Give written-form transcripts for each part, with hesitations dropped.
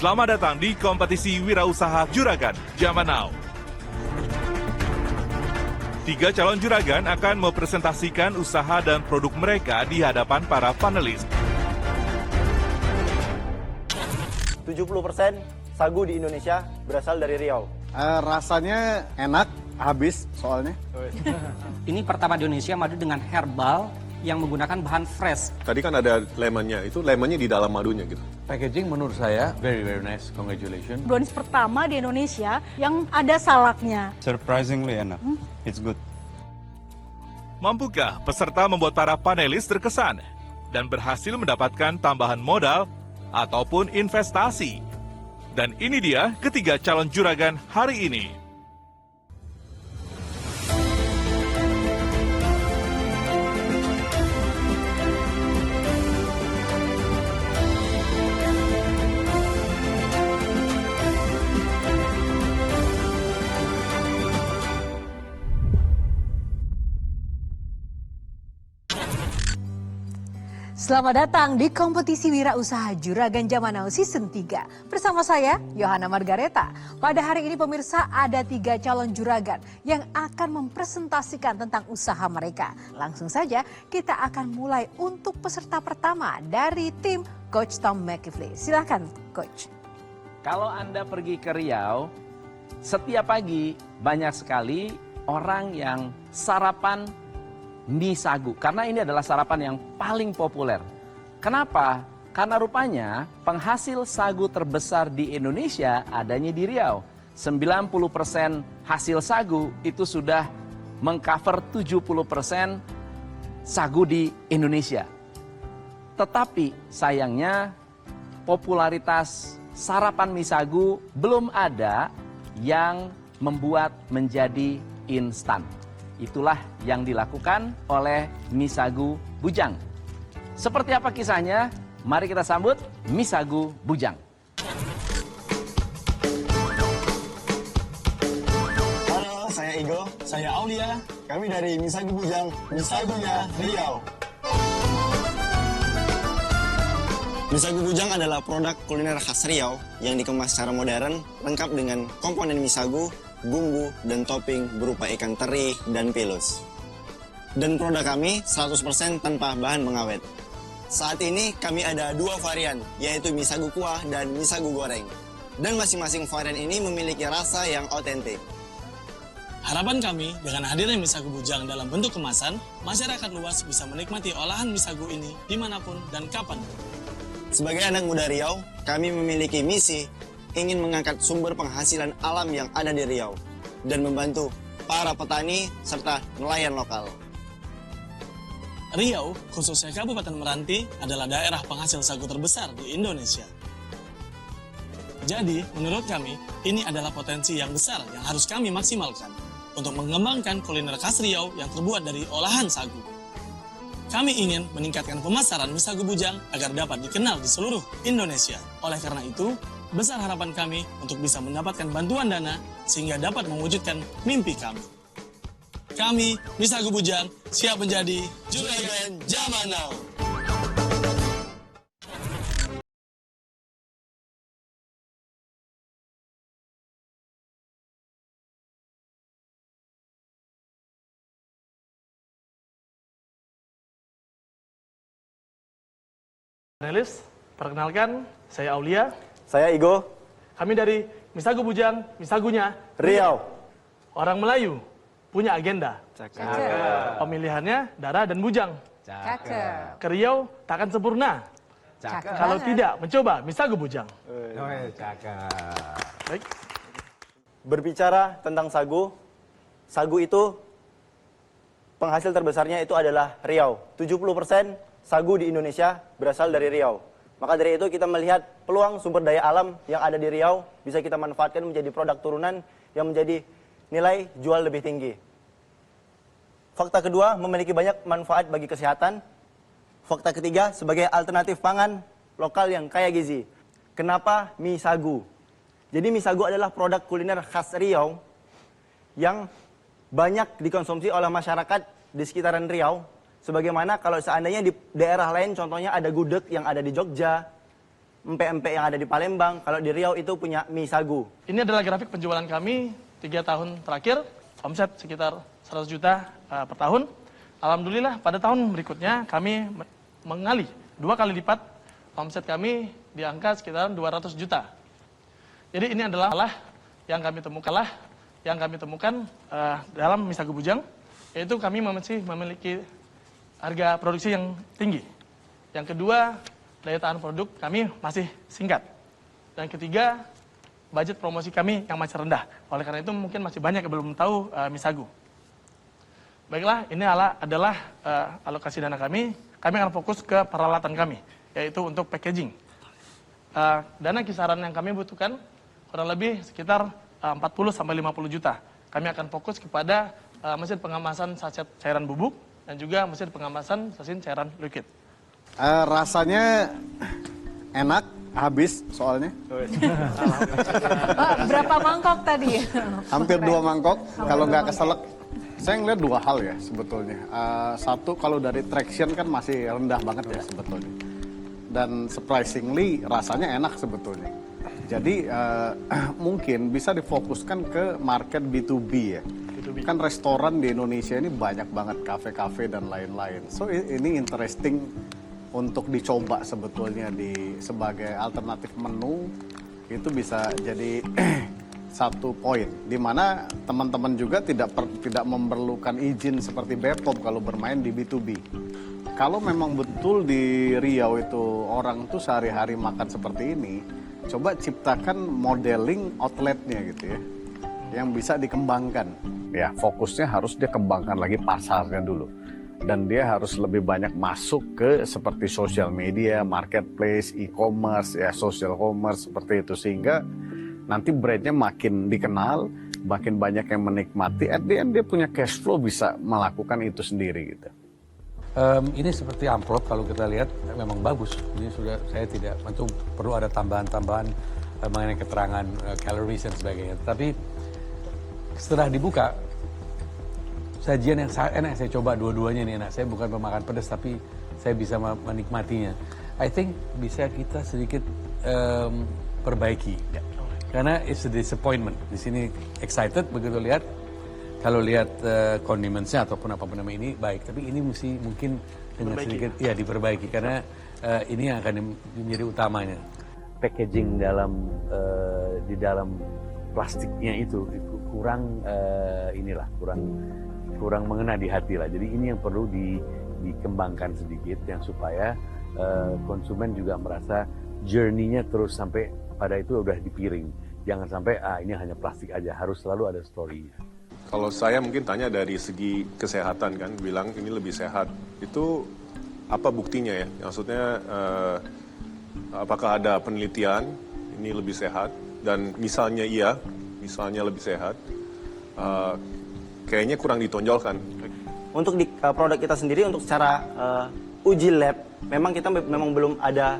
Selamat datang di kompetisi wirausaha juragan Zaman Now. 3 calon juragan akan mempresentasikan usaha dan produk mereka di hadapan para panelis. 70% sagu di Indonesia berasal dari Riau. Rasanya enak, habis soalnya. Ini pertama di Indonesia madu dengan herbal yang menggunakan bahan fresh. Tadi kan ada lemonnya, itu lemonnya di dalam madunya gitu. Packaging menurut saya very nice, congratulations. Brownies pertama di Indonesia yang ada salaknya. Surprisingly enak, it's good. Mampukah peserta membuat para panelis terkesan dan berhasil mendapatkan tambahan modal ataupun investasi? Dan ini dia ketiga calon juragan hari ini. Selamat datang di kompetisi wirausaha Juragan Zaman Now Season 3. Bersama saya, Yohana Margareta. Pada hari ini pemirsa ada 3 calon juragan yang akan mempresentasikan tentang usaha mereka. Langsung saja kita akan mulai untuk peserta pertama dari tim Coach Tom McKifley. Silahkan Coach. Kalau Anda pergi ke Riau, setiap pagi banyak sekali orang yang sarapan mie sagu, karena ini adalah sarapan yang paling populer. Kenapa? Karena rupanya penghasil sagu terbesar di Indonesia adanya di Riau. 90% hasil sagu itu sudah mengcover 70% sagu di Indonesia. Tetapi sayangnya popularitas sarapan mie sagu belum ada yang membuat menjadi instan. Itulah yang dilakukan oleh mie sagu Bujang. Seperti apa kisahnya? Mari kita sambut mie sagu Bujang. Halo, saya Igo, saya Aulia. Kami dari mie sagu Bujang, mie sagunya Riau. Mie sagu Bujang adalah produk kuliner khas Riau yang dikemas secara modern, lengkap dengan komponen mie sagu, bumbu, dan topping berupa ikan teri dan pilus. Dan produk kami 100% tanpa bahan pengawet. Saat ini kami ada 2 varian, yaitu mie sagu kuah dan mie sagu goreng. Dan masing-masing varian ini memiliki rasa yang otentik. Harapan kami dengan hadirnya mie sagu Bujang dalam bentuk kemasan, masyarakat luas bisa menikmati olahan mie sagu ini dimanapun dan kapanpun. Sebagai anak muda Riau, kami memiliki misi ingin mengangkat sumber penghasilan alam yang ada di Riau dan membantu para petani serta nelayan lokal. Riau, khususnya Kabupaten Meranti, adalah daerah penghasil sagu terbesar di Indonesia. Jadi, menurut kami, ini adalah potensi yang besar yang harus kami maksimalkan untuk mengembangkan kuliner khas Riau yang terbuat dari olahan sagu. Kami ingin meningkatkan pemasaran mie sagu Bujang agar dapat dikenal di seluruh Indonesia. Oleh karena itu, besar harapan kami untuk bisa mendapatkan bantuan dana sehingga dapat mewujudkan mimpi kami. Kami, mie sagu Bujang, siap menjadi Juragan Zaman Now. Panelis, perkenalkan, saya Aulia. Saya Igo. Kami dari mie sagu Bujang, mie sagunya Riau. Orang Melayu punya agenda. Cakep. Pemilihannya darah dan bujang. Cakep. Ke Riau takkan sempurna. Cakep. Kalau tidak mencoba mie sagu Bujang. Baik. Berbicara tentang sagu, sagu itu penghasil terbesarnya itu adalah Riau. 70% sagu di Indonesia berasal dari Riau. Maka dari itu kita melihat peluang sumber daya alam yang ada di Riau bisa kita manfaatkan menjadi produk turunan yang menjadi nilai jual lebih tinggi. Fakta kedua, memiliki banyak manfaat bagi kesehatan. Fakta ketiga, sebagai alternatif pangan lokal yang kaya gizi. Kenapa mie sagu? Jadi mie sagu adalah produk kuliner khas Riau yang banyak dikonsumsi oleh masyarakat di sekitaran Riau. Sebagaimana kalau seandainya di daerah lain, contohnya ada gudeg yang ada di Jogja, empek-empek yang ada di Palembang, kalau di Riau itu punya mie sagu. Ini adalah grafik penjualan kami 3 tahun terakhir, omset sekitar 100 juta per tahun. Alhamdulillah pada tahun berikutnya kami mengalih 2 kali lipat omset kami di angka sekitar 200 juta. Jadi ini adalah yang kami temukan dalam mie sagu bujang, yaitu kami masih memiliki harga produksi yang tinggi. Yang kedua, daya tahan produk kami masih singkat. Dan ketiga, budget promosi kami yang masih rendah. Oleh karena itu mungkin masih banyak yang belum tahu mie sagu. Baiklah, ini adalah alokasi dana kami. Kami akan fokus ke peralatan kami, yaitu untuk packaging. Dana kisaran yang kami butuhkan kurang lebih sekitar 40-50 juta. Kami akan fokus kepada mesin pengemasan saset cairan bubuk dan juga mesin pengemasan saset cairan liquid. Rasanya enak, habis soalnya. Pak, berapa mangkok tadi? Hampir 2 mangkok, kalau nggak keselak. Saya ngeliat 2 hal ya sebetulnya. Satu, kalau dari traction kan masih rendah banget ya sebetulnya. Dan surprisingly rasanya enak sebetulnya. Jadi mungkin bisa difokuskan ke market B2B ya. Kan restoran di Indonesia ini banyak banget kafe-kafe dan lain-lain. So ini interesting untuk dicoba sebetulnya sebagai alternatif menu. Itu bisa jadi satu poin di mana teman-teman juga tidak memerlukan izin seperti Bepom kalau bermain di B2B. Kalau memang betul di Riau itu orang tuh sehari-hari makan seperti ini, coba ciptakan modeling outletnya gitu ya, yang bisa dikembangkan. Ya, fokusnya harus dia kembangkan lagi pasarnya dulu. Dan dia harus lebih banyak masuk ke seperti social media, marketplace, e-commerce, ya social commerce seperti itu. Sehingga nanti brandnya makin dikenal, makin banyak yang menikmati. At the end dia punya cash flow bisa melakukan itu sendiri gitu. Ini seperti amplop kalau kita lihat memang bagus. Ini sudah saya tidak tentu perlu ada tambahan-tambahan mengenai keterangan calories dan sebagainya. Tapi setelah dibuka sajian yang enak, saya coba dua-duanya nih enak. Saya bukan pemakan pedas tapi saya bisa menikmatinya. I think bisa kita sedikit perbaiki. Karena it's a disappointment. Di sini excited begitu lihat. Kalau lihat condimentsnya ataupun apapun nama ini baik, tapi ini mungkin dengan sedikit ya diperbaiki karena ini yang akan menjadi utamanya. Packaging di dalam plastiknya itu kurang kurang mengena di hati lah. Jadi ini yang perlu dikembangkan sedikit yang supaya konsumen juga merasa journey-nya terus sampai pada itu udah di piring. Jangan sampai ini hanya plastik aja, harus selalu ada story-nya. Kalau saya mungkin tanya dari segi kesehatan kan, bilang ini lebih sehat. Itu apa buktinya ya? Maksudnya apakah ada penelitian ini lebih sehat? Dan misalnya lebih sehat, kayaknya kurang ditonjolkan. Untuk di produk kita sendiri, untuk secara uji lab, memang kita belum ada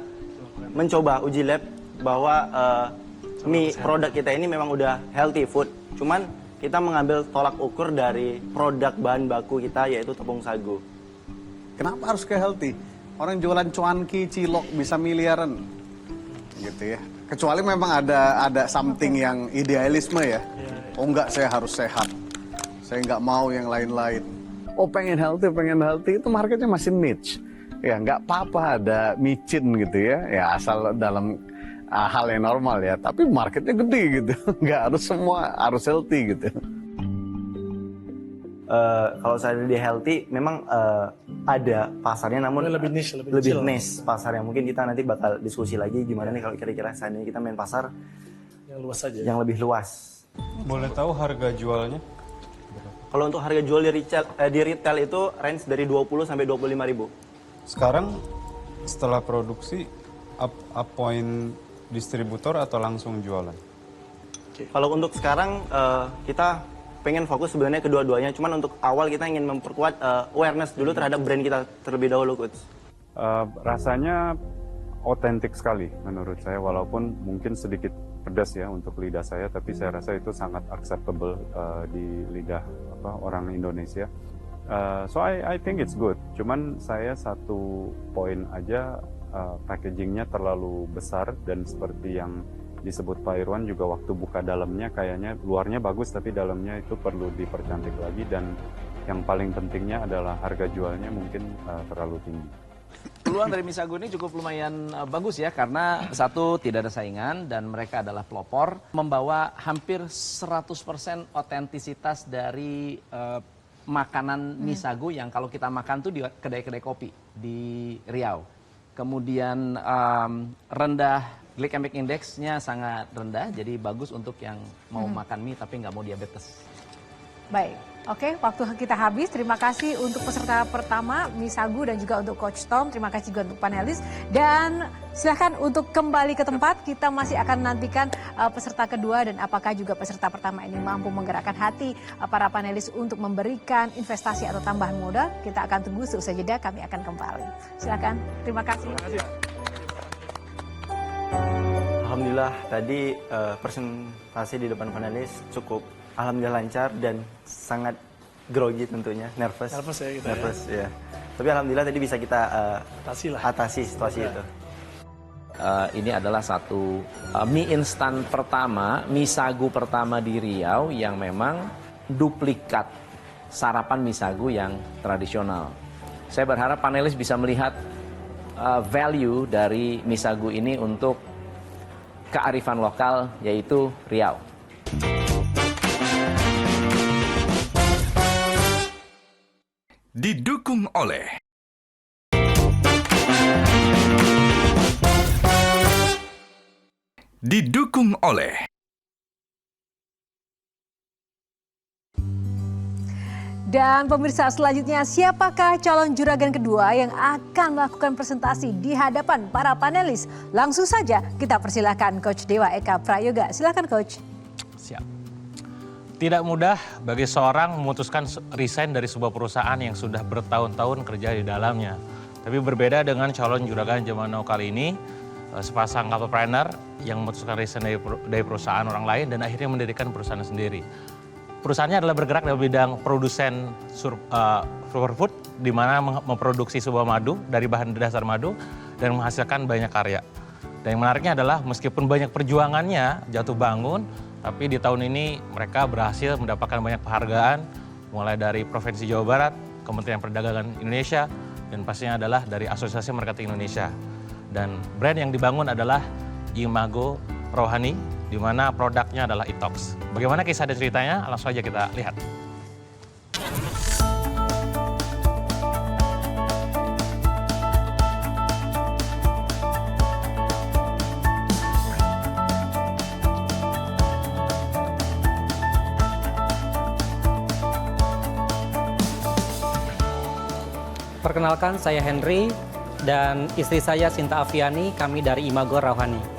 mencoba uji lab bahwa mie produk kita ini memang udah healthy food. Cuman kita mengambil tolak ukur dari produk bahan baku kita yaitu tepung sagu. Kenapa harus ke healthy? Orang jualan cuanki, cilok bisa miliaran, gitu ya. Kecuali memang ada something yang idealisme ya. Oh enggak, saya harus sehat. Saya enggak mau yang lain-lain. Oh pengen healthy itu marketnya masih niche. Ya nggak apa-apa ada micin gitu ya. Ya asal dalam hal yang normal ya, tapi marketnya gede gitu, nggak harus semua harus healthy gitu. Kalau saya di healthy, memang ada pasarnya, namun lebih niche, lebih niche pasarnya. Mungkin kita nanti bakal diskusi lagi gimana nih kalau kira-kira seandainya kita main pasar yang luas saja, yang lebih luas. Boleh tahu harga jualnya? Kalau untuk harga jual di retail itu range dari 20 sampai 25 ribu. Sekarang setelah produksi appoint distributor atau langsung jualan? Kalau untuk sekarang kita pengen fokus sebenarnya kedua-duanya. Cuman untuk awal kita ingin memperkuat awareness dulu terhadap brand kita terlebih dahulu, Coach. Rasanya otentik sekali menurut saya, walaupun mungkin sedikit pedas ya untuk lidah saya, tapi saya rasa itu sangat acceptable di lidah orang Indonesia. So I think it's good. Cuman saya satu poin aja, packagingnya terlalu besar, dan seperti yang disebut Pak Irwan juga, waktu buka dalamnya kayaknya luarnya bagus tapi dalamnya itu perlu dipercantik lagi, dan yang paling pentingnya adalah harga jualnya mungkin terlalu tinggi. Peluang dari mie sagu ini cukup lumayan bagus ya, karena satu, tidak ada saingan dan mereka adalah pelopor, membawa hampir 100% otentisitas dari makanan mie sagu yang kalau kita makan tuh di kedai-kedai kopi di Riau. Kemudian rendah glycemic index-nya sangat rendah, jadi bagus untuk yang mau makan mie tapi nggak mau diabetes. Baik, oke, waktu kita habis. Terima kasih untuk peserta pertama, mie sagu, dan juga untuk Coach Tom. Terima kasih juga untuk panelis. Dan silahkan untuk kembali ke tempat. Kita masih akan nantikan peserta kedua, dan apakah juga peserta pertama ini mampu menggerakkan hati para panelis untuk memberikan investasi atau tambahan modal. Kita akan tunggu, seusai jeda kami akan kembali. Silahkan, terima kasih. Alhamdulillah tadi presentasi di depan panelis cukup alhamdulillah lancar dan sangat grogi tentunya, nervous Ya, kita nervous ya. Tapi alhamdulillah tadi bisa kita atasi situasi itu. Ini adalah satu mie instan pertama, mie sagu pertama di Riau yang memang duplikat sarapan mie sagu yang tradisional. Saya berharap panelis bisa melihat value dari mie sagu ini untuk kearifan lokal, yaitu Riau. Didukung oleh Dan pemirsa, selanjutnya siapakah calon juragan kedua yang akan melakukan presentasi di hadapan para panelis? Langsung saja kita persilahkan Coach Dewa Eka Prayoga. Silakan Coach. Siap. Tidak mudah bagi seorang memutuskan resign dari sebuah perusahaan yang sudah bertahun-tahun kerja di dalamnya. Tapi berbeda dengan calon juragan zaman now kali ini, sepasang couplepreneur yang memutuskan resign dari perusahaan orang lain dan akhirnya mendirikan perusahaan sendiri. Perusahaannya adalah bergerak dalam bidang produsen superfood, di mana memproduksi sebuah madu dari bahan dasar madu dan menghasilkan banyak karya. Dan yang menariknya adalah meskipun banyak perjuangannya jatuh bangun, tapi di tahun ini mereka berhasil mendapatkan banyak penghargaan, mulai dari Provinsi Jawa Barat, Kementerian Perdagangan Indonesia, dan pastinya adalah dari Asosiasi Marketing Indonesia. Dan brand yang dibangun adalah Imago Rohani, di mana produknya adalah Itox. Bagaimana kisah dan ceritanya? Langsung saja kita lihat. Perkenalkan, saya Henry dan istri saya Sinta Afiani, kami dari Imago Rohani.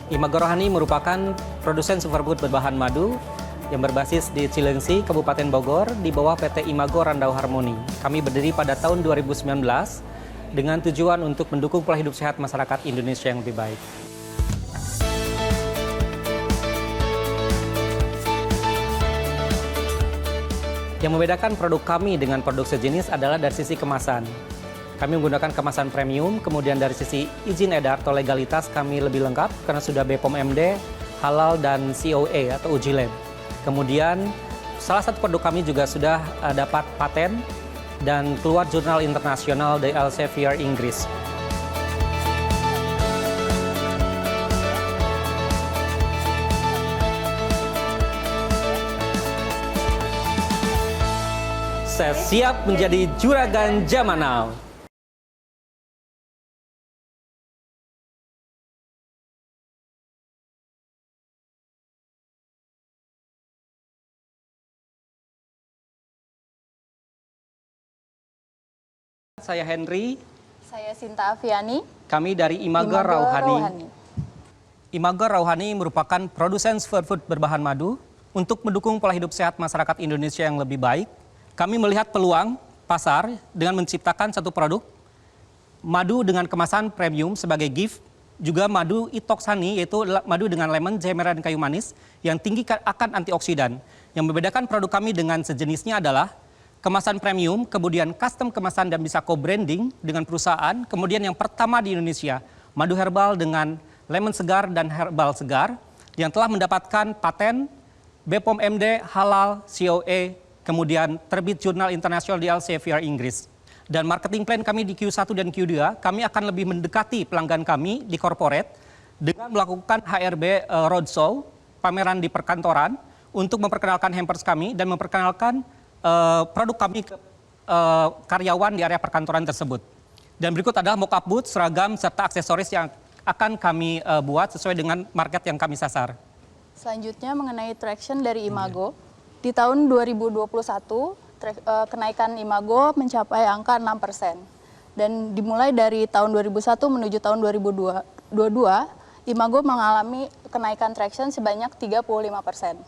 Imago Rohani merupakan produsen superfood berbahan madu yang berbasis di Cilengsi, Kabupaten Bogor, di bawah PT Imago Randau Harmoni. Kami berdiri pada tahun 2019 dengan tujuan untuk mendukung pola hidup sehat masyarakat Indonesia yang lebih baik. Yang membedakan produk kami dengan produk sejenis adalah dari sisi kemasan. Kami menggunakan kemasan premium, kemudian dari sisi izin edar atau legalitas kami lebih lengkap karena sudah BPOM MD, halal, dan COA atau uji lab. Kemudian salah satu produk kami juga sudah dapat paten dan keluar jurnal internasional dari Elsevier Inggris. Saya siap menjadi juragan zaman now. Saya Henry. Saya Sinta Afiani. Kami dari Imago Rohani. Imago Rohani merupakan produsen superfood berbahan madu untuk mendukung pola hidup sehat masyarakat Indonesia yang lebih baik. Kami melihat peluang pasar dengan menciptakan satu produk madu dengan kemasan premium sebagai gift, juga madu Itox Honey, yaitu madu dengan lemon, jamera, dan kayu manis yang tinggi akan antioksidan. Yang membedakan produk kami dengan sejenisnya adalah kemasan premium, kemudian custom kemasan dan bisa co-branding dengan perusahaan, kemudian yang pertama di Indonesia, madu herbal dengan lemon segar dan herbal segar yang telah mendapatkan paten BPOM MD, halal, COA, kemudian terbit jurnal internasional di Elsevier Inggris. Dan marketing plan kami di Q1 dan Q2, kami akan lebih mendekati pelanggan kami di corporate dengan melakukan HRB roadshow, pameran di perkantoran, untuk memperkenalkan hampers kami dan memperkenalkan produk kami ke karyawan di area perkantoran tersebut. Dan berikut adalah mock-up booth, seragam, serta aksesoris yang akan kami buat sesuai dengan market yang kami sasar. Selanjutnya mengenai traction dari Imago. Di tahun 2021, kenaikan Imago mencapai angka 6%. Dan dimulai dari tahun 2001 menuju tahun 2022, Imago mengalami kenaikan traction sebanyak 35%.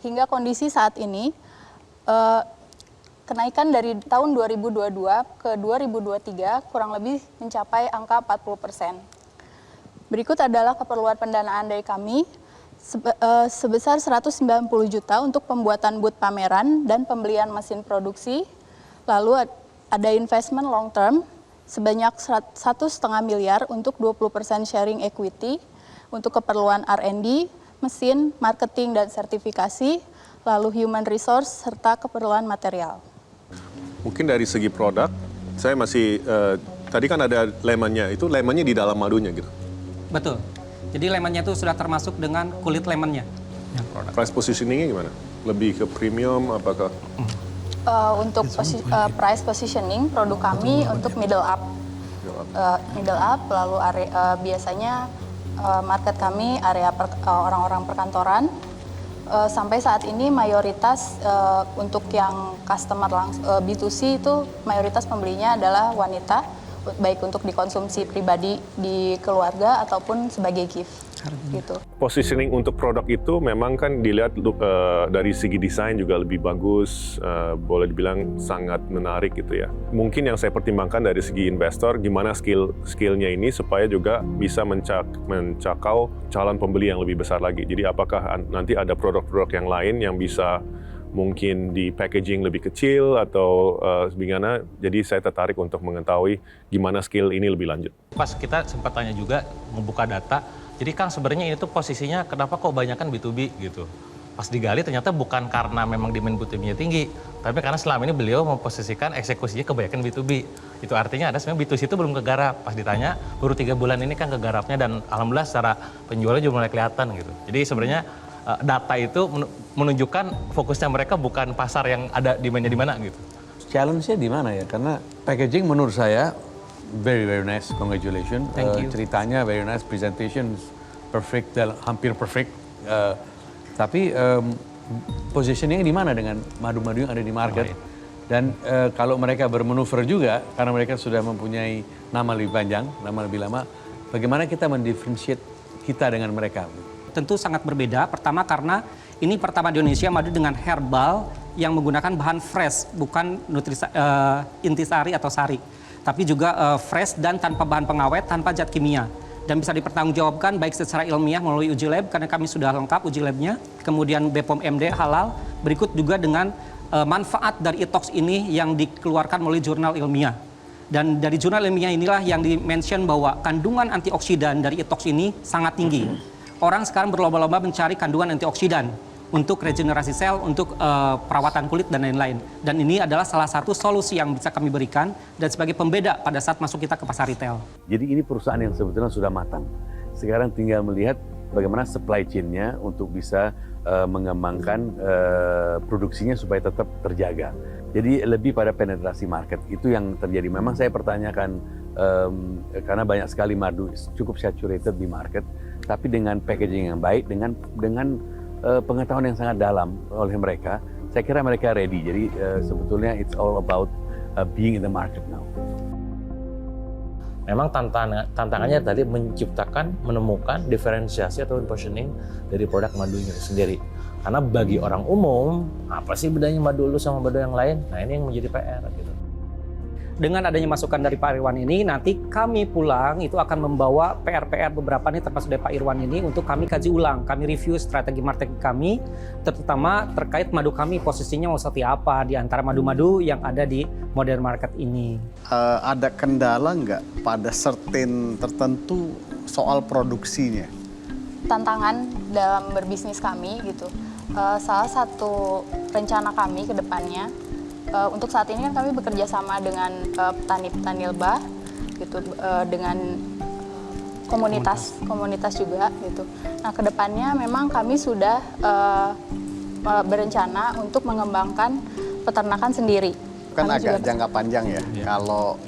Hingga kondisi saat ini, kenaikan dari tahun 2022 ke 2023 kurang lebih mencapai angka 40%. Berikut adalah keperluan pendanaan dari kami sebesar 190 juta untuk pembuatan booth pameran dan pembelian mesin produksi. Lalu ada investment long term sebanyak 1,5 miliar untuk 20% sharing equity untuk keperluan R&D, mesin, marketing dan sertifikasi, lalu human resource serta keperluan material. Mungkin dari segi produk, saya masih tadi kan ada lemonnya, itu lemonnya di dalam madunya gitu. Betul. Jadi lemonnya itu sudah termasuk dengan kulit lemonnya. Price positioningnya gimana? Lebih ke premium apakah? Untuk price positioning produk kami untuk middle up, lalu biasanya market kami area orang-orang perkantoran. Sampai saat ini mayoritas untuk yang customer B2C itu mayoritas pembelinya adalah wanita, baik untuk dikonsumsi pribadi di keluarga ataupun sebagai gift. Gitu. Positioning untuk produk itu memang kan dilihat dari segi desain juga lebih bagus, boleh dibilang sangat menarik gitu ya. Mungkin yang saya pertimbangkan dari segi investor, gimana skillnya ini supaya juga bisa mencakau calon pembeli yang lebih besar lagi. Jadi apakah nanti ada produk-produk yang lain yang bisa mungkin di packaging lebih kecil atau bagaimana. Jadi saya tertarik untuk mengetahui gimana skill ini lebih lanjut. Pas kita sempat tanya juga, membuka data, jadi Kang sebenarnya ini tuh posisinya kenapa kok banyakan B2B gitu. Pas digali ternyata bukan karena memang demand B2B-nya tinggi, tapi karena selama ini beliau memposisikan eksekusinya kebanyakan B2B. Itu artinya ada sebenarnya B2C itu belum kegarap. Pas ditanya, baru 3 bulan ini kan kegarapnya dan alhamdulillah secara penjualnya juga mulai kelihatan gitu. Jadi sebenarnya data itu menunjukkan fokusnya mereka bukan pasar yang ada demandnya di mana gitu. Challenge-nya di mana ya? Karena packaging menurut saya very nice, congratulations. Ceritanya very nice, presentation perfect, hampir perfect. Tapi positioning di mana dengan madu-madu yang ada di market? Dan kalau mereka bermanuver juga, karena mereka sudah mempunyai nama lebih panjang, nama lebih lama, bagaimana kita mendifferentiate kita dengan mereka? Tentu sangat berbeda. Pertama karena ini pertama di Indonesia madu dengan herbal yang menggunakan bahan fresh, bukan intisari atau sari, tapi juga fresh dan tanpa bahan pengawet, tanpa zat kimia. Dan bisa dipertanggungjawabkan baik secara ilmiah melalui uji lab, karena kami sudah lengkap uji labnya. Kemudian BPOM MD halal, berikut juga dengan manfaat dari Itox ini yang dikeluarkan melalui jurnal ilmiah. Dan dari jurnal ilmiah inilah yang di-mention bahwa kandungan antioksidan dari Itox ini sangat tinggi. Orang sekarang berlomba-lomba mencari kandungan antioksidan untuk regenerasi sel, untuk perawatan kulit dan lain-lain. Dan ini adalah salah satu solusi yang bisa kami berikan dan sebagai pembeda pada saat masuk kita ke pasar retail. Jadi ini perusahaan yang sebetulnya sudah matang. Sekarang tinggal melihat bagaimana supply chain-nya untuk bisa mengembangkan produksinya supaya tetap terjaga. Jadi lebih pada penetrasi market, itu yang terjadi. Memang saya pertanyakan, karena banyak sekali madu cukup saturated di market, tapi dengan packaging yang baik, dengan pengetahuan yang sangat dalam oleh mereka, saya kira mereka ready. Jadi sebetulnya it's all about being in the market now. Memang tantangannya tadi menemukan diferensiasi atau positioning dari produk madunya sendiri. Karena bagi orang umum, apa sih bedanya madu lu sama madu yang lain? Nah ini yang menjadi PR gitu. dengan adanya masukan dari Pak Irwan ini, nanti kami pulang itu akan membawa PR-PR beberapa nih termasuk dari Pak Irwan ini untuk kami kaji ulang, kami review strategi marketing kami, terutama terkait madu kami posisinya mau seperti apa di antara madu-madu yang ada di modern market ini. Ada kendala nggak pada certain tertentu soal produksinya? Tantangan dalam berbisnis kami gitu. Salah satu rencana kami ke depannya, untuk saat ini kan kami bekerja sama dengan petani-petani lebah gitu, dengan komunitas juga gitu. Nah, ke depannya memang kami sudah berencana untuk mengembangkan peternakan sendiri. Kan Kami agak juga jangka panjang ya. Kalau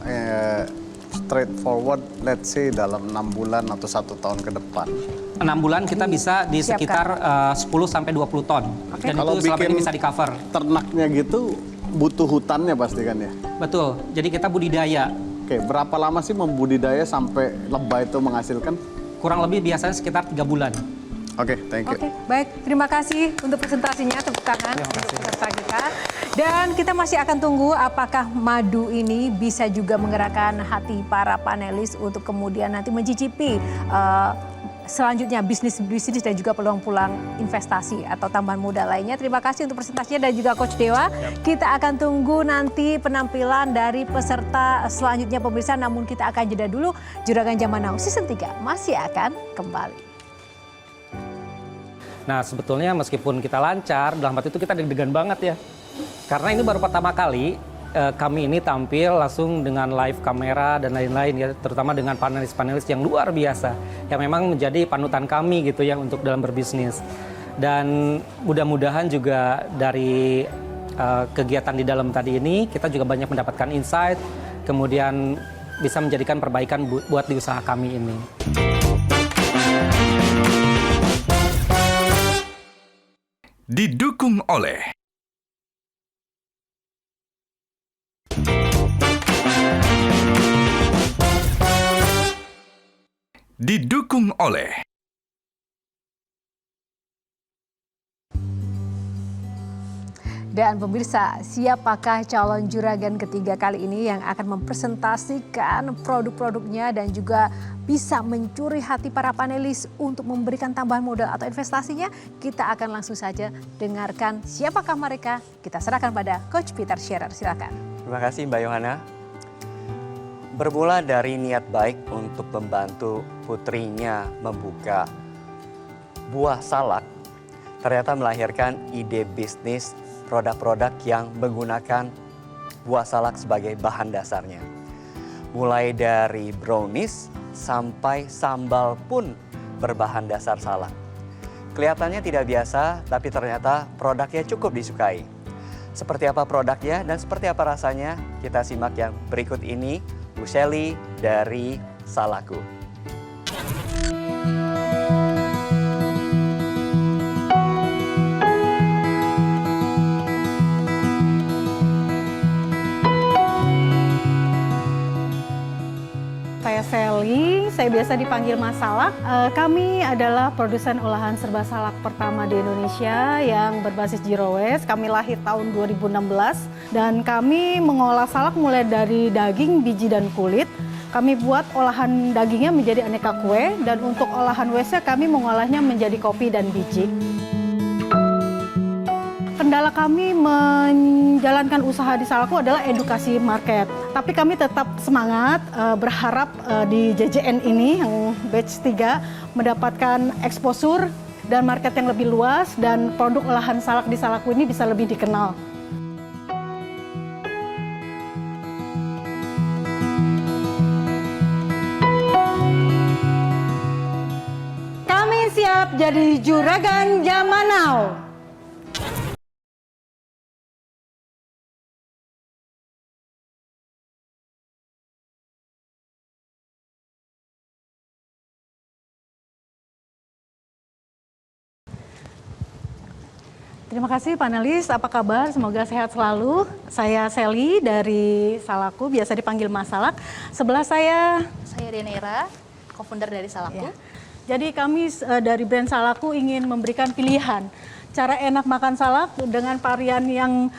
straightforward, let's say dalam 6 bulan atau 1 tahun ke depan. 6 bulan kita bisa di sekitar 10 sampai 20 ton. Dan Kalau itu selama bikin ini bisa di cover. Ternaknya gitu butuh hutannya pasti kan ya? Betul, jadi kita budidaya. Oke, berapa lama sih membudidaya sampai lebah itu menghasilkan? Kurang lebih biasanya sekitar 3 bulan. Oke, thank you. Oke, baik. Terima kasih untuk presentasinya, tepuk tangan untuk peserta kita. Dan kita masih akan tunggu apakah madu ini bisa juga menggerakkan hati para panelis untuk kemudian nanti mencicipi selanjutnya bisnis dan juga peluang-peluang investasi atau tambahan modal lainnya. Terima kasih untuk presentasinya dan juga Coach Dewa. Kita akan tunggu nanti penampilan dari peserta selanjutnya pemirsa, namun kita akan jeda dulu. Juragan Zaman Now Season 3 masih akan kembali. Nah, sebetulnya meskipun kita lancar, dalam waktu itu kita deg-degan banget ya. Karena ini baru pertama kali kami ini tampil langsung dengan live kamera dan lain-lain ya, terutama dengan panelis-panelis yang luar biasa, yang memang menjadi panutan kami gitu ya untuk dalam berbisnis. Dan mudah-mudahan juga dari kegiatan di dalam tadi ini, kita juga banyak mendapatkan insight, kemudian bisa menjadikan perbaikan buat di usaha kami ini. Didukung oleh Dan pemirsa, siapakah calon juragan ketiga kali ini yang akan mempresentasikan produk-produknya dan juga bisa mencuri hati para panelis untuk memberikan tambahan modal atau investasinya? Kita akan langsung saja dengarkan siapakah mereka. Kita serahkan pada Coach Peter Scherer, silakan. Terima kasih Mbak Yohana. Bermula dari niat baik untuk membantu putrinya membuka buah salak, ternyata melahirkan ide bisnis produk-produk yang menggunakan buah salak sebagai bahan dasarnya. Mulai dari brownies sampai sambal pun berbahan dasar salak. Kelihatannya tidak biasa, tapi ternyata produknya cukup disukai. Seperti apa produknya dan seperti apa rasanya, kita simak yang berikut ini, Bu Shelly dari Salaku. Saya Shelly, saya biasa dipanggil Mas Salak. Kami adalah produsen olahan serba salak pertama di Indonesia yang berbasis zero waste. Kami lahir tahun 2016 dan kami mengolah salak mulai dari daging, biji, dan kulit. Kami buat olahan dagingnya menjadi aneka kue dan untuk olahan waste kami mengolahnya menjadi kopi dan biji. Kendala kami menjalankan usaha di Salaku adalah edukasi market. Tapi kami tetap semangat, berharap di JJN ini yang batch 3 mendapatkan exposure dan market yang lebih luas dan produk olahan salak di Salaku ini bisa lebih dikenal. Kami siap jadi juragan zaman now. Terima kasih panelis, apa kabar? Semoga sehat selalu. Saya Shelly dari Salaku, biasa dipanggil Mas Salak. Sebelah saya Denera, co-founder dari Salaku. Ya. Jadi kami dari brand Salaku ingin memberikan pilihan cara enak makan salak dengan varian yang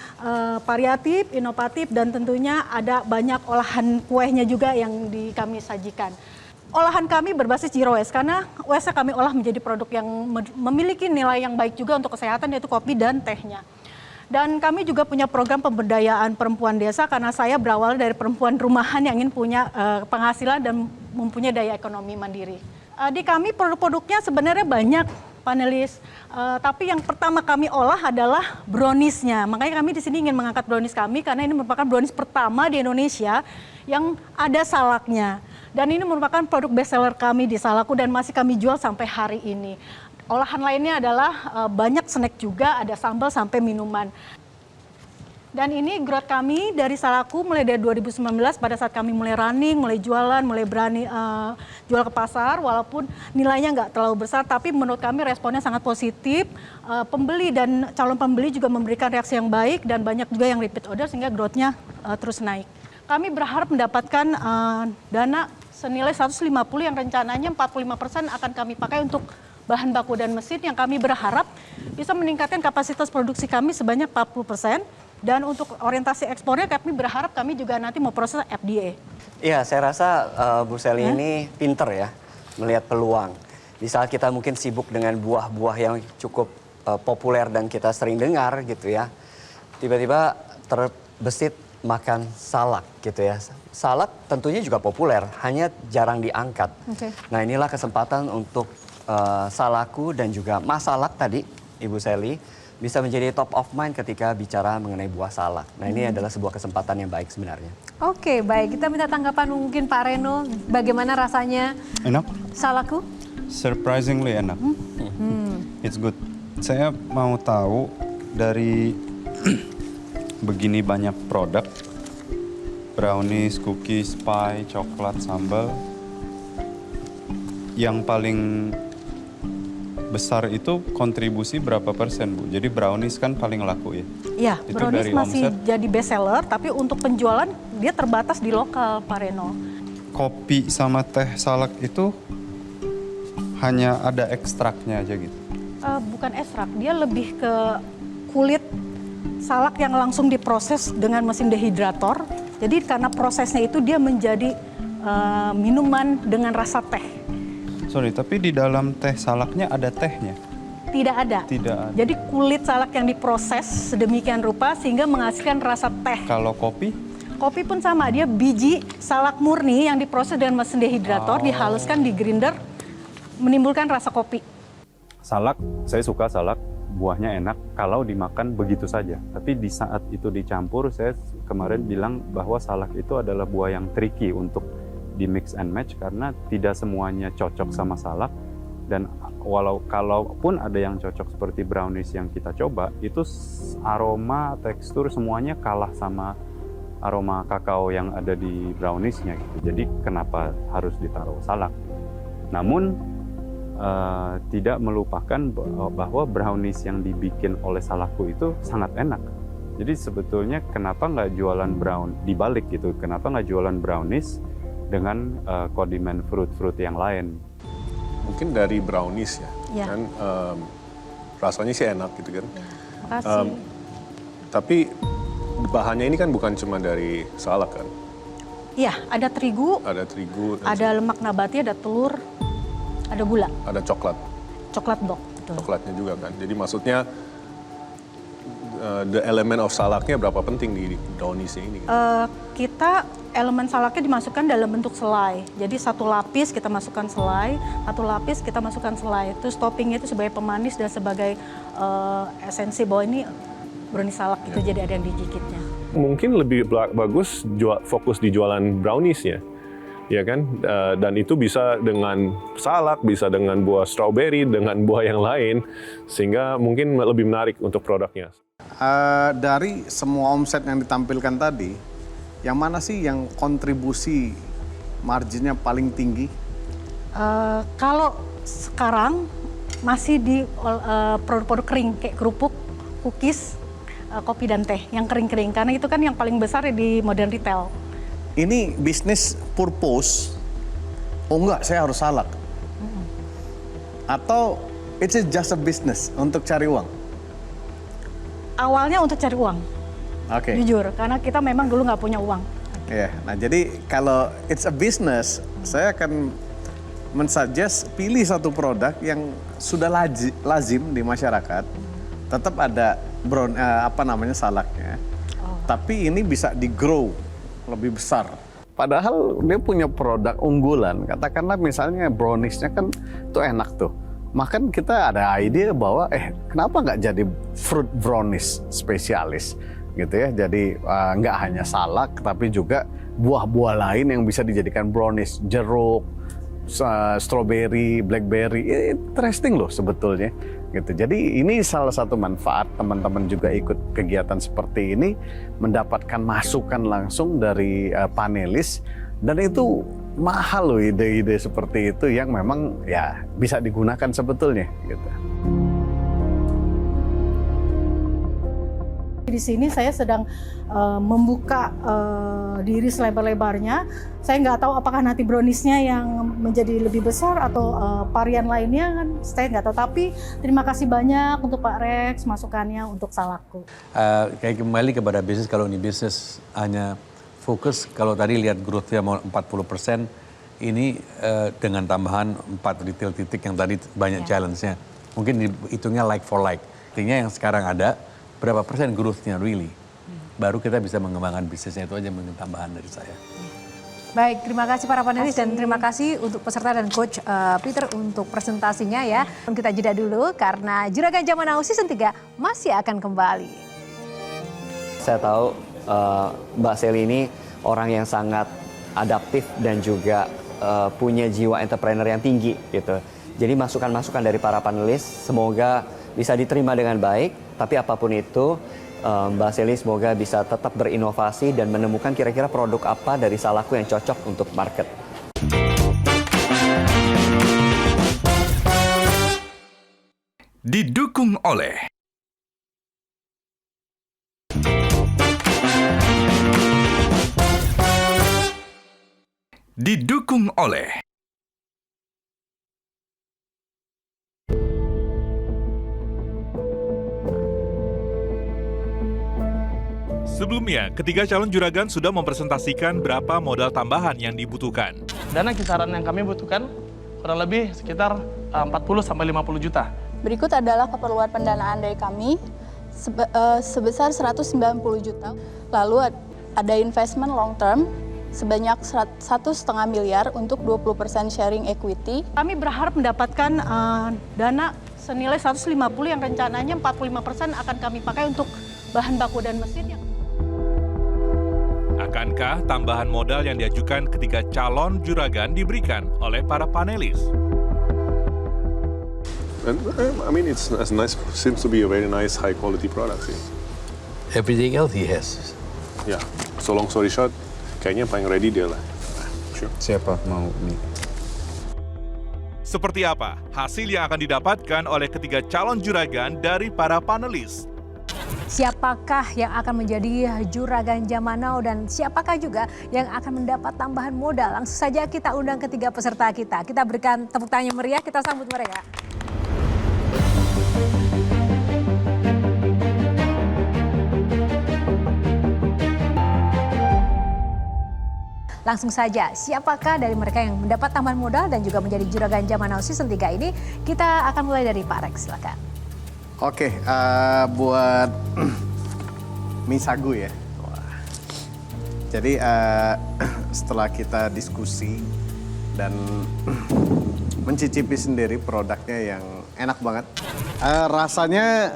variatif, inovatif, dan tentunya ada banyak olahan kuehnya juga yang kami sajikan. Olahan kami berbasis zero waste karena waste kami olah menjadi produk yang memiliki nilai yang baik juga untuk kesehatan, yaitu kopi dan tehnya. Dan kami juga punya program pemberdayaan perempuan desa karena saya berawal dari perempuan rumahan yang ingin punya penghasilan dan mempunyai daya ekonomi mandiri. Di kami produk-produknya sebenarnya banyak, panelis, tapi yang pertama kami olah adalah browniesnya. Makanya kami di sini ingin mengangkat brownies kami karena ini merupakan brownies pertama di Indonesia yang ada salaknya. Dan ini merupakan produk bestseller kami di Salaku dan masih kami jual sampai hari ini. Olahan lainnya adalah banyak snack juga, ada sambal sampai minuman. Dan ini growth kami dari Salaku mulai dari 2019 pada saat kami mulai running, mulai jualan, mulai berani jual ke pasar walaupun nilainya nggak terlalu besar, tapi menurut kami responnya sangat positif. Pembeli dan calon pembeli juga memberikan reaksi yang baik dan banyak juga yang repeat order sehingga growth-nya terus naik. Kami berharap mendapatkan dana senilai 150 yang rencananya 45% akan kami pakai untuk bahan baku dan mesin yang kami berharap bisa meningkatkan kapasitas produksi kami sebanyak 40%. Dan untuk orientasi ekspornya kami berharap kami juga nanti mau proses FDA. Iya, saya rasa Bu Sally ini pinter ya melihat peluang. Di saat kita mungkin sibuk dengan buah-buah yang cukup populer dan kita sering dengar gitu ya. Tiba-tiba terbesit makan salak gitu ya. Salak tentunya juga populer, hanya jarang diangkat. Okay. Nah inilah kesempatan untuk Salaku dan juga Mas Salak tadi, Ibu Sally, bisa menjadi top of mind ketika bicara mengenai buah salak. Nah ini adalah sebuah kesempatan yang baik sebenarnya. Oke, baik. Kita minta tanggapan mungkin Pak Reno, bagaimana rasanya Enak? Salaku? Surprisingly enak. It's good. Saya mau tahu dari begini banyak produk, brownies, cookies, pie, coklat, sambal, yang paling besar itu kontribusi berapa persen, Bu? Jadi brownies kan paling laku ya? Iya, Itu brownies dari masih omset? jadi best seller, tapi untuk penjualan dia terbatas di lokal, Pak Reno. Kopi sama teh salak itu hanya ada ekstraknya aja gitu? Bukan ekstrak, dia lebih ke kulit salak yang langsung diproses dengan mesin dehidrator. Jadi karena prosesnya itu dia menjadi minuman dengan rasa teh. Sorry, tapi di dalam teh salaknya ada tehnya? Tidak ada. Tidak ada. Jadi kulit salak yang diproses sedemikian rupa sehingga menghasilkan rasa teh. Kalau kopi? Kopi pun sama, dia biji salak murni yang diproses dengan mesin dehidrator, dihaluskan di grinder, menimbulkan rasa kopi. Salak, saya suka salak, buahnya enak kalau dimakan begitu saja. Tapi di saat itu dicampur, saya kemarin bilang bahwa salak itu adalah buah yang tricky untuk di mix and match karena tidak semuanya cocok sama salak. Dan kalaupun ada yang cocok seperti brownies yang kita coba, itu aroma, tekstur semuanya kalah sama aroma kakao yang ada di browniesnya gitu. Jadi kenapa harus ditaruh salak? Namun tidak melupakan bahwa brownies yang dibikin oleh Salaku itu sangat enak. Jadi sebetulnya kenapa nggak jualan dibalik gitu? Kenapa nggak jualan brownies dengan kondimen fruit-fruit yang lain? Mungkin dari brownies ya, kan rasanya sih enak gitu kan. Makasih. Tapi bahannya ini kan bukan cuma dari salak kan? Iya, ada terigu, ada lemak nabati, ada telur, ada gula. Ada coklat. Coklat dok. Coklatnya juga kan. Jadi maksudnya the element of salaknya berapa penting di browniesnya ini? Kita elemen salaknya dimasukkan dalam bentuk selai. Jadi satu lapis kita masukkan selai, satu lapis kita masukkan selai. Terus toppingnya itu sebagai pemanis dan sebagai esensi bahwa ini brownies salak itu jadi ada yang digigitnya. Mungkin lebih bagus fokus di jualan browniesnya, ya kan? Dan itu bisa dengan salak, bisa dengan buah strawberry, dengan buah yang lain, sehingga mungkin lebih menarik untuk produknya. Dari semua omset yang ditampilkan tadi, yang mana sih yang kontribusi marginnya paling tinggi? Kalau sekarang masih di produk-produk kering kayak kerupuk, cookies, kopi dan teh yang kering-kering karena itu kan yang paling besar di modern retail. Ini bisnis purpose, oh enggak saya harus salak? Atau it's just a business untuk cari uang? awalnya untuk cari uang. Oke. Jujur, karena kita memang dulu nggak punya uang. Ya, nah jadi kalau it's a business, saya akan mensuggest pilih satu produk yang sudah lazim di masyarakat, tetap ada salaknya, tapi ini bisa di-grow lebih besar. Padahal dia punya produk unggulan, katakanlah misalnya brownies-nya kan itu enak tuh. Makan kita ada ide bahwa kenapa nggak jadi fruit brownies spesialis gitu ya. Jadi nggak hanya salak tapi juga buah-buah lain yang bisa dijadikan brownies, jeruk, strawberry, blackberry, interesting loh sebetulnya gitu. Jadi ini salah satu manfaat teman-teman juga ikut kegiatan seperti ini, mendapatkan masukan langsung dari panelis, dan itu mahal loh ide-ide seperti itu yang memang ya bisa digunakan sebetulnya gitu. Di sini saya sedang membuka diri selebar-lebarnya. Saya nggak tahu apakah nanti brownies-nya yang menjadi lebih besar atau varian lainnya kan, saya nggak tahu. Tapi terima kasih banyak untuk Pak Rex masukannya untuk salakku. Kayak kembali kepada bisnis, kalau ini bisnis hanya fokus, kalau tadi lihat growth-nya mau 40%, ini dengan tambahan 4 retail titik yang tadi banyak challenge-nya. Mungkin dihitungnya like for like. Artinya yang sekarang ada, berapa persen growth-nya really. Baru kita bisa mengembangkan bisnisnya, itu aja mungkin tambahan dari saya. Baik, terima kasih para panelis dan terima kasih untuk peserta dan Coach Peter untuk presentasinya ya. Kita jeda dulu karena Juragan Zaman Now Season 3 masih akan kembali. Saya tahu Mbak Sally ini orang yang sangat adaptif dan juga punya jiwa entrepreneur yang tinggi gitu. Jadi masukan-masukan dari para panelis semoga bisa diterima dengan baik. Tapi apapun itu, Mbak Sally semoga bisa tetap berinovasi dan menemukan kira-kira produk apa dari salakku yang cocok untuk market. Didukung oleh Sebelumnya, ketiga calon juragan sudah mempresentasikan berapa modal tambahan yang dibutuhkan. Dana kisaran yang kami butuhkan kurang lebih sekitar 40-50 juta. Berikut adalah keperluan pendanaan dari kami sebesar 190 juta. Lalu ada investment long term sebanyak 1,5 miliar untuk 20% sharing equity. Kami berharap mendapatkan dana senilai 150 yang rencananya 45% akan kami pakai untuk bahan baku dan mesin. Akankah tambahan modal yang diajukan ketiga calon juragan diberikan oleh para panelis? And, I mean, it's nice. Seems to be a very nice, high quality product. Sih. Everything else he has. Ya, so long story short, kayaknya paling ready dia lah. Sure. Siapa mau nih? Seperti apa hasil yang akan didapatkan oleh ketiga calon juragan dari para panelis? Siapakah yang akan menjadi Juragan Zaman Now dan siapakah juga yang akan mendapat tambahan modal? Langsung saja kita undang ketiga peserta kita. Kita berikan tepuk tangan meriah, kita sambut mereka. Langsung saja, siapakah dari mereka yang mendapat tambahan modal dan juga menjadi Juragan Zaman Now Season 3 ini? Kita akan mulai dari Pak Rex, silakan. Oke, buat mie sagu ya. Wah. Jadi setelah kita diskusi dan mencicipi sendiri produknya yang enak banget. Rasanya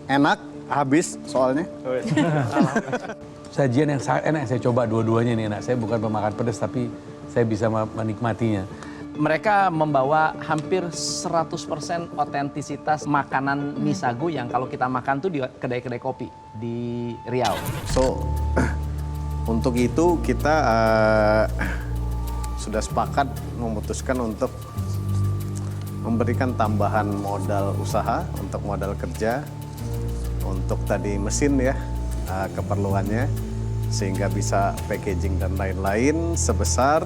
enak, habis soalnya. Sajian yang sangat enak, saya coba dua-duanya nih enak. Saya bukan pemakan pedas tapi saya bisa menikmatinya. Mereka membawa hampir 100% otentisitas makanan mie sagu yang kalau kita makan tuh di kedai-kedai kopi di Riau. So, untuk itu kita sudah sepakat memutuskan untuk memberikan tambahan modal usaha, untuk modal kerja, untuk tadi mesin ya, keperluannya, sehingga bisa packaging dan lain-lain sebesar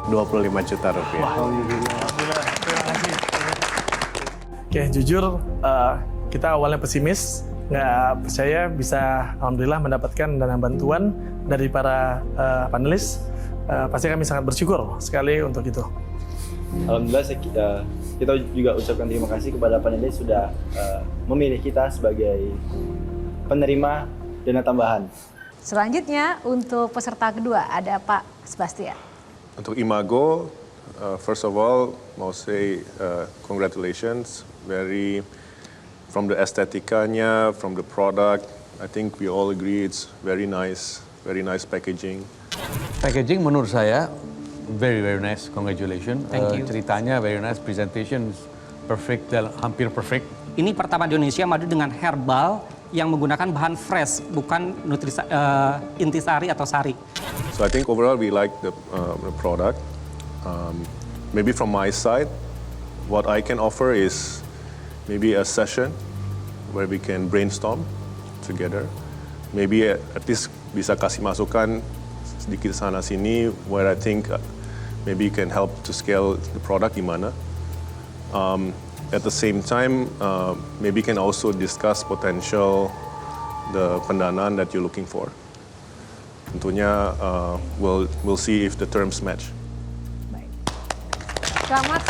25 juta rupiah. Oke, jujur kita awalnya pesimis, nggak percaya bisa alhamdulillah mendapatkan dana bantuan dari para panelis. Pasti kami sangat bersyukur sekali untuk itu. Alhamdulillah kita juga ucapkan terima kasih kepada panelis sudah memilih kita sebagai penerima dana tambahan. Selanjutnya untuk peserta kedua ada Pak Sebastian. Untuk Imago, first of all, mau say congratulations. From the estetikanya, from the product, I think we all agree it's very nice packaging. Packaging menurut saya very nice, congratulations. Thank you. Ceritanya very nice, presentation perfect, hampir perfect. Ini pertama di Indonesia madu dengan herbal yang menggunakan bahan fresh, bukan intisari atau sari. So I think overall we like the product. Maybe from my side, what I can offer is maybe a session where we can brainstorm together. Maybe at least bisa kasih masukan sedikit sana sini where I think maybe can help to scale the product gimana. At the same time, maybe can also discuss potential the pendanaan that you're looking for. Tentunya we'll see if the terms match. Selamat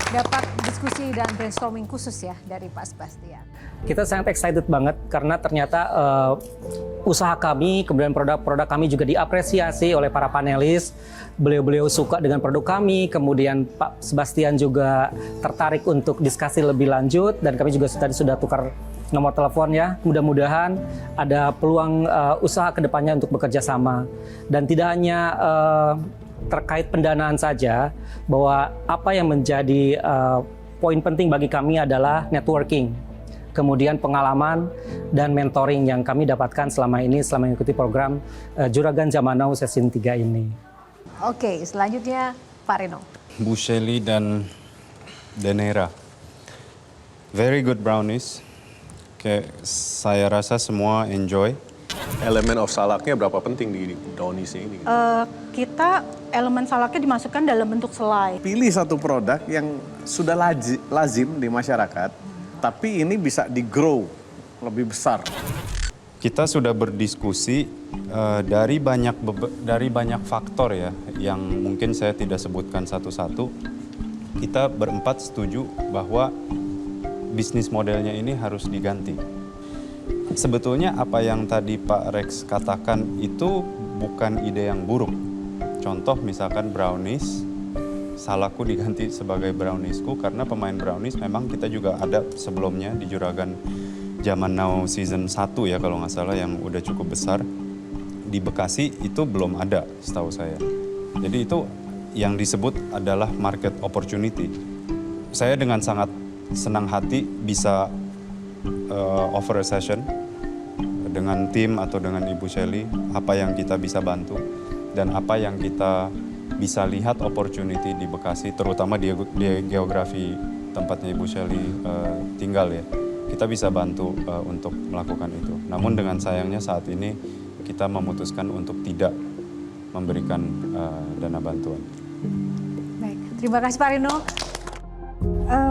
dapat diskusi dan brainstorming khusus ya dari Pak Sebastian. Kita sangat excited banget karena ternyata usaha kami, kemudian produk-produk kami juga diapresiasi oleh para panelis. Beliau-beliau suka dengan produk kami, kemudian Pak Sebastian juga tertarik untuk diskusi lebih lanjut, dan kami juga tadi sudah tukar nomor telepon ya. Mudah-mudahan ada peluang usaha kedepannya untuk bekerja sama. Dan tidak hanya terkait pendanaan saja, bahwa apa yang menjadi poin penting bagi kami adalah networking, kemudian pengalaman dan mentoring yang kami dapatkan selama ini selama mengikuti program Juragan Zaman Now Season 3 ini. Oke, selanjutnya Pak Reno. Bu Shelly dan Denera. Very good brownies. Saya rasa semua enjoy. Elemen of salaknya berapa penting di brownies ini? Kita elemen salaknya dimasukkan dalam bentuk selai. Pilih satu produk yang sudah lazim di masyarakat, tapi ini bisa di-grow lebih besar. Kita sudah berdiskusi dari banyak faktor ya, yang mungkin saya tidak sebutkan satu-satu. Kita berempat setuju bahwa bisnis modelnya ini harus diganti. Sebetulnya apa yang tadi Pak Rex katakan itu bukan ide yang buruk. Contoh misalkan brownies, salakku diganti sebagai browniesku karena pemain brownies memang kita juga ada sebelumnya di Juragan Zaman Now Season 1 ya kalau nggak salah, yang udah cukup besar. Di Bekasi itu belum ada setahu saya. Jadi itu yang disebut adalah market opportunity. Saya dengan sangat senang hati bisa offer a session dengan tim atau dengan Ibu Shelly, apa yang kita bisa bantu dan apa yang kita bisa lihat opportunity di Bekasi, terutama di geografi tempatnya Ibu Shelly tinggal ya. Kita bisa bantu untuk melakukan itu. Namun dengan sayangnya saat ini kita memutuskan untuk tidak memberikan dana bantuan. Baik, terima kasih Pak Rino.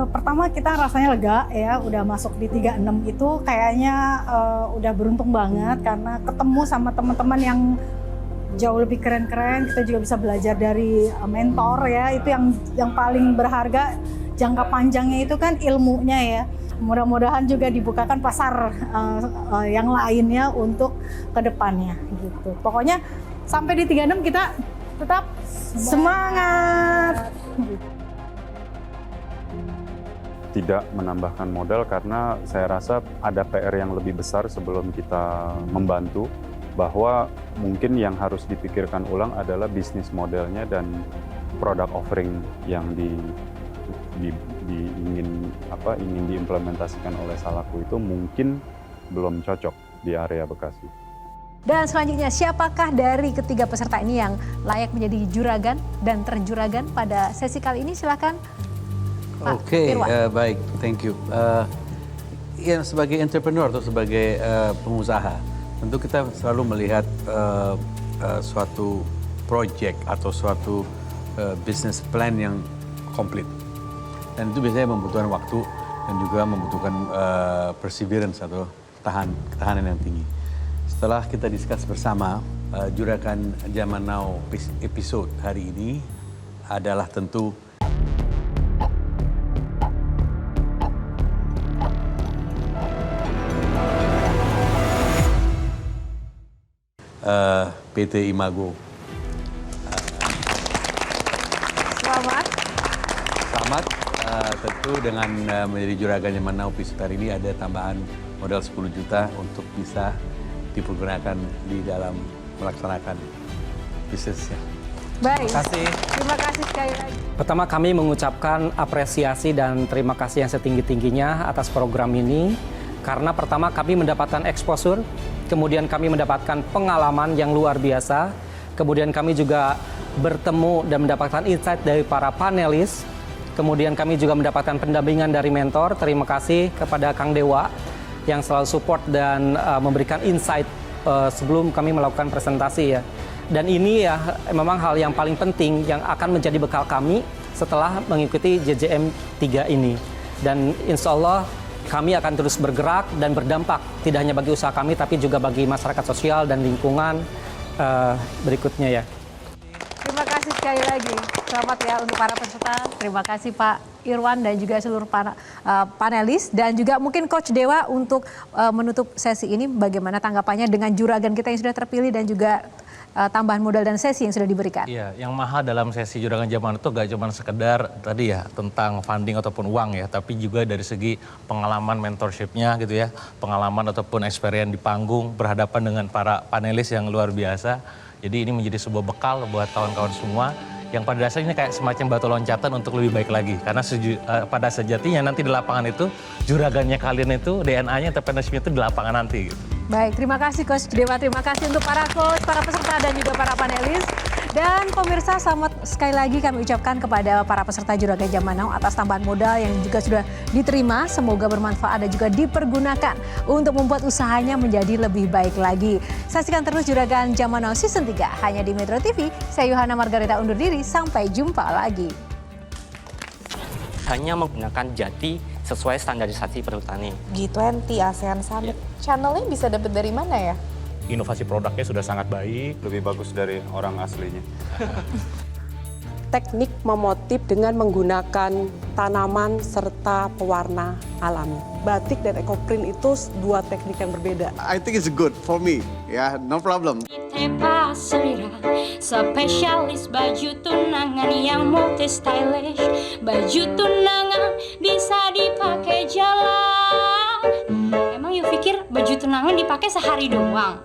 Pertama kita rasanya lega ya, udah masuk di 36 itu kayaknya udah beruntung banget karena ketemu sama teman-teman yang jauh lebih keren-keren. Kita juga bisa belajar dari mentor ya, itu yang paling berharga jangka panjangnya itu kan ilmunya ya. Mudah-mudahan juga dibukakan pasar yang lainnya untuk kedepannya gitu. Pokoknya sampai di 36 kita tetap semangat. Tidak menambahkan modal karena saya rasa ada PR yang lebih besar sebelum kita membantu, bahwa mungkin yang harus dipikirkan ulang adalah bisnis modelnya dan product offering yang ingin diimplementasikan oleh Salakku itu mungkin belum cocok di area Bekasi. Dan selanjutnya, siapakah dari ketiga peserta ini yang layak menjadi juragan dan terjuragan pada sesi kali ini? Silakan. Oke, baik, thank you. Ya, sebagai entrepreneur atau sebagai pengusaha, tentu kita selalu melihat suatu project atau suatu business plan yang komplit. Dan itu biasanya membutuhkan waktu dan juga membutuhkan perseverance atau ketahanan yang tinggi. Setelah kita discuss bersama, Juragan Zaman Now episode hari ini adalah tentu PT Imago. Selamat. Tentu dengan menjadi Juragan Zaman Now episode hari ini ada tambahan modal 10 juta untuk bisa dipergunakan di dalam melaksanakan bisnisnya. Baik. Terima kasih. Terima kasih sekali lagi. Pertama kami mengucapkan apresiasi dan terima kasih yang setinggi-tingginya atas program ini. Karena pertama kami mendapatkan exposure, kemudian kami mendapatkan pengalaman yang luar biasa, kemudian kami juga bertemu dan mendapatkan insight dari para panelis, kemudian kami juga mendapatkan pendampingan dari mentor. Terima kasih kepada Kang Dewa yang selalu support dan memberikan insight sebelum kami melakukan presentasi ya. Dan ini ya memang hal yang paling penting yang akan menjadi bekal kami setelah mengikuti JJM 3 ini. Dan insya Allah kami akan terus bergerak dan berdampak tidak hanya bagi usaha kami tapi juga bagi masyarakat sosial dan lingkungan berikutnya ya. Terima kasih sekali lagi. Selamat ya untuk para peserta. Terima kasih Pak Irwan dan juga seluruh panelis. Dan juga mungkin Coach Dewa untuk menutup sesi ini bagaimana tanggapannya dengan juragan kita yang sudah terpilih dan juga tambahan modal dan sesi yang sudah diberikan. Iya, yang mahal dalam sesi Juragan Zaman itu gak cuma sekedar tadi ya tentang funding ataupun uang ya, tapi juga dari segi pengalaman mentorshipnya gitu ya, pengalaman ataupun experience di panggung berhadapan dengan para panelis yang luar biasa. Jadi ini menjadi sebuah bekal buat kawan-kawan semua yang pada dasarnya kayak semacam batu loncatan untuk lebih baik lagi. Karena pada sejatinya nanti di lapangan itu juragannya kalian itu DNA-nya entrepreneurship itu di lapangan nanti gitu. Baik, terima kasih Coach Dewa, terima kasih untuk para coach, para peserta dan juga para panelis. Dan pemirsa, selamat sekali lagi kami ucapkan kepada para peserta Juragan Zaman Now atas tambahan modal yang juga sudah diterima. Semoga bermanfaat dan juga dipergunakan untuk membuat usahanya menjadi lebih baik lagi. Saksikan terus Juragan Zaman Now Season 3 hanya di Metro TV. Saya Yohana Margareta undur diri, sampai jumpa lagi. Hanya menggunakan jati sesuai standarisasi perhutani. G20, ASEAN Summit, channelnya bisa dapat dari mana ya? Inovasi produknya sudah sangat baik. Lebih bagus dari orang aslinya. Teknik memotif dengan menggunakan tanaman serta pewarna alami. Batik dan ekoprint itu dua teknik yang berbeda. I think it's good for me. Yeah, no problem. Spesialis baju tunangan yang multi stylish. Baju tunangan bisa dipakai jalan. Emang you pikir baju tunangan dipakai sehari doang?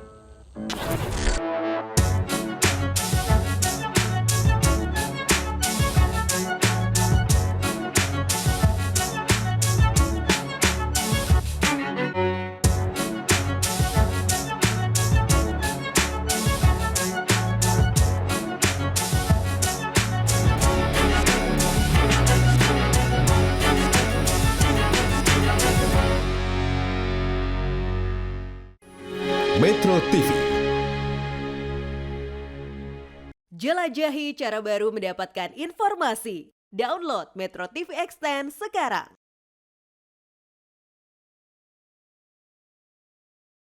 Metro TV. Jelajahi cara baru mendapatkan informasi. Download Metro TV Extend sekarang.